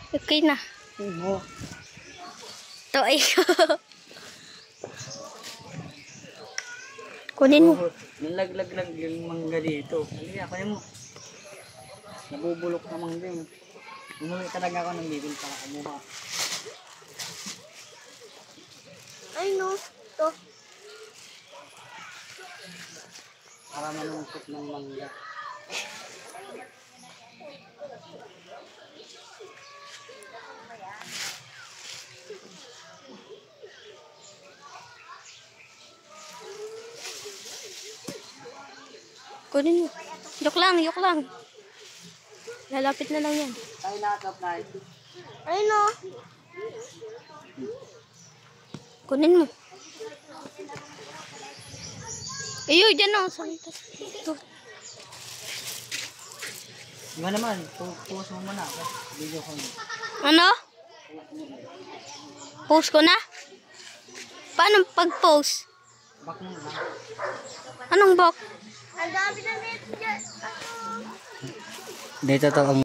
Okay na. Oo. Ito ay kunin mo. Nalaglag-lag yung mangga dito. Halika, kunin mo. Nabubulok na mangga yun. Umuwi talaga ako ng bibig para kumuha. Ay no, ito. Para manungkot ng mangga. Kunin mo. Yok lang, yok lang. Lalapit na lang yan. Tayo na-apply. Ay no. Kunin mo. Iyo, dyan o. Ito. Iba naman, puso mo muna. Video ko mo. Ano? Post ko na? Paano pag-post? Back mo lang. Anong box? Dito to ang